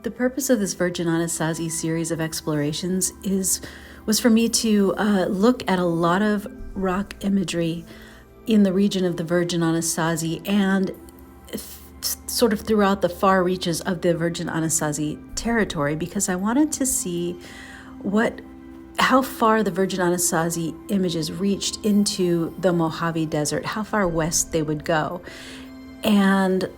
The purpose of this Virgin Anasazi series of explorations was for me to look at a lot of rock imagery in the region of the Virgin Anasazi and sort of throughout the far reaches of the Virgin Anasazi territory, because I wanted to see how far the Virgin Anasazi images reached into the Mojave Desert, how far west they would go, and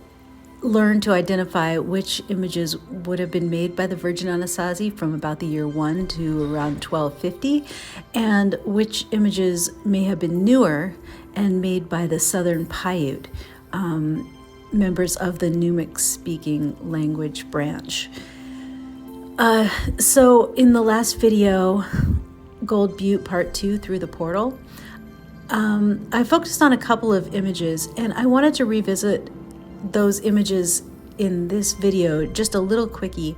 learn to identify which images would have been made by the Virgin Anasazi from about the year 1 to around 1250, and which images may have been newer and made by the Southern Paiute, members of the Numic-speaking language branch. So in the last video, Gold Butte Part 2, Through the Portal, I focused on a couple of images, and I wanted to revisit those images in this video, just a little quickie,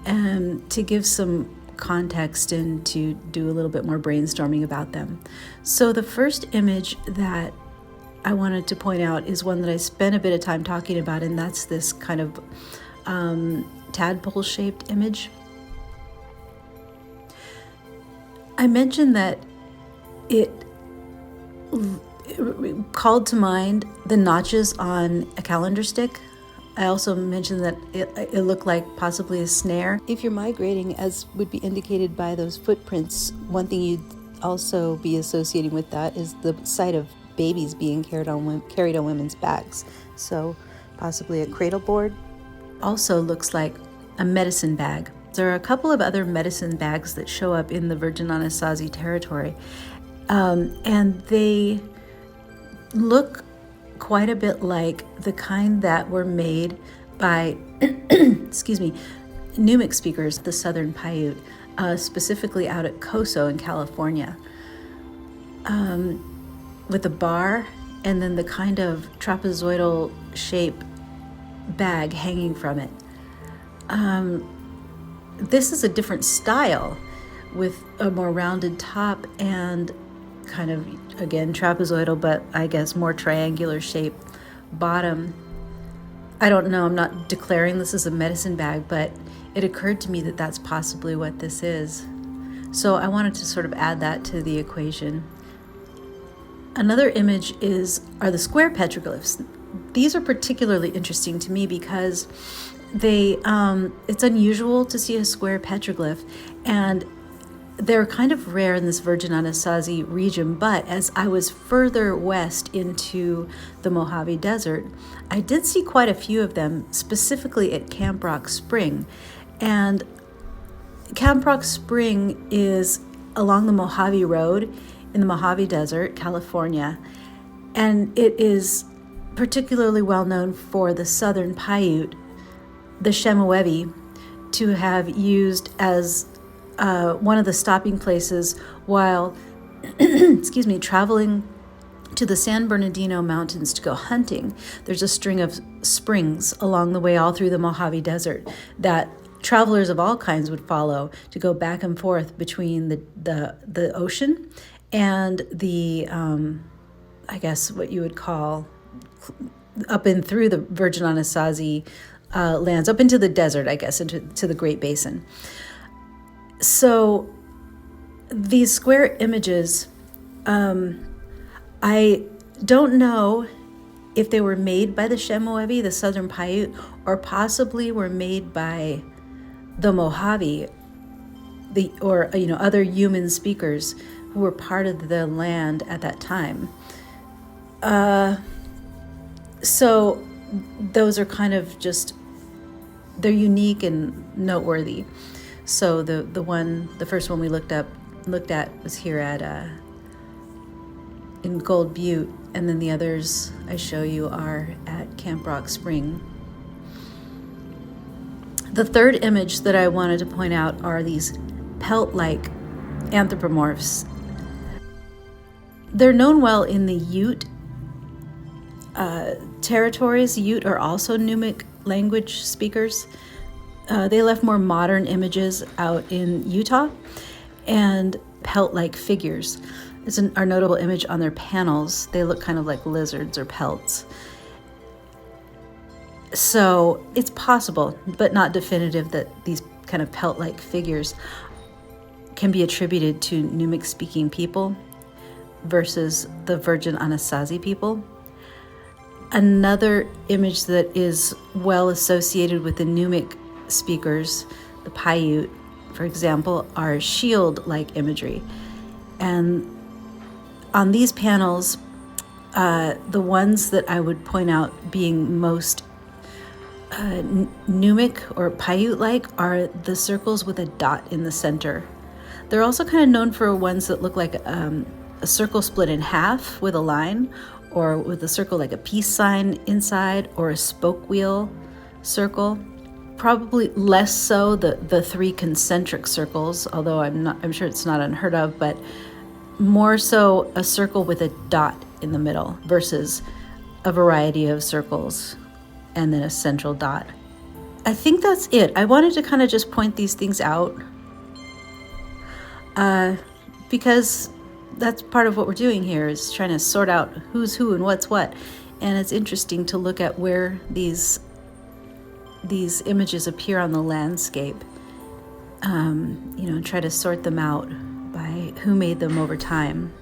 to give some context and to do a little bit more brainstorming about them. So the first image that I wanted to point out is one that I spent a bit of time talking about, and that's this kind of tadpole-shaped image. I mentioned that it called to mind the notches on a calendar stick. I also mentioned that it looked like possibly a snare. If you're migrating, as would be indicated by those footprints, one thing you'd also be associating with that is the sight of babies being carried on women's backs. So possibly a cradle board. Also looks like a medicine bag. There are a couple of other medicine bags that show up in the Virgin Anasazi territory, and they look quite a bit like the kind that were made by Numic speakers, the Southern Paiute, specifically out at Coso in California, with a bar and then the kind of trapezoidal shape bag hanging from it. This is a different style with a more rounded top and kind of, again, trapezoidal, but I guess more triangular shape bottom. I don't know, I'm not declaring this is a medicine bag, but it occurred to me that that's possibly what this is. So I wanted to sort of add that to the equation. Another image are the square petroglyphs. These are particularly interesting to me because it's unusual to see a square petroglyph, and they're kind of rare in this Virgin Anasazi region, but as I was further west into the Mojave Desert, I did see quite a few of them, specifically at Camp Rock Spring. And Camp Rock Spring is along the Mojave Road in the Mojave Desert, California, and it is particularly well known for the Southern Paiute, the Chemehuevi, to have used as one of the stopping places while traveling to the San Bernardino Mountains to go hunting. There's a string of springs along the way all through the Mojave Desert that travelers of all kinds would follow to go back and forth between the ocean and the I guess what you would call up and through the Virgin Anasazi lands, up into the desert, I guess, into the Great Basin. So these square images, I don't know if they were made by the Chemehuevi, the Southern Paiute, or possibly were made by the Mojave, or other human speakers who were part of the land at that time. So those are kind of just, they're unique and noteworthy. So the first one we looked at was here in Gold Butte, and then the others I show you are at Camp Rock Spring. The third image that I wanted to point out are these pelt-like anthropomorphs. They're known well in the Ute territories. Ute are also Numic language speakers. They left more modern images out in Utah, and pelt-like figures is our notable image on their panels. They look kind of like lizards or pelts. So it's possible, but not definitive, that these kind of pelt-like figures can be attributed to Numic-speaking people versus the Virgin Anasazi people. Another image that is well associated with the Numic speakers, the Paiute, for example, are shield-like imagery. And on these panels, the ones that I would point out being most Numic or Paiute-like are the circles with a dot in the center. They're also kind of known for ones that look like a circle split in half with a line, or with a circle like a peace sign inside, or a spoke wheel circle. Probably less so the three concentric circles, although I'm sure it's not unheard of, but more so a circle with a dot in the middle versus a variety of circles and then a central dot. I think that's it. I wanted to kind of just point these things out because that's part of what we're doing here, is trying to sort out who's who and what's what. And it's interesting to look at where these images appear on the landscape, try to sort them out by who made them over time.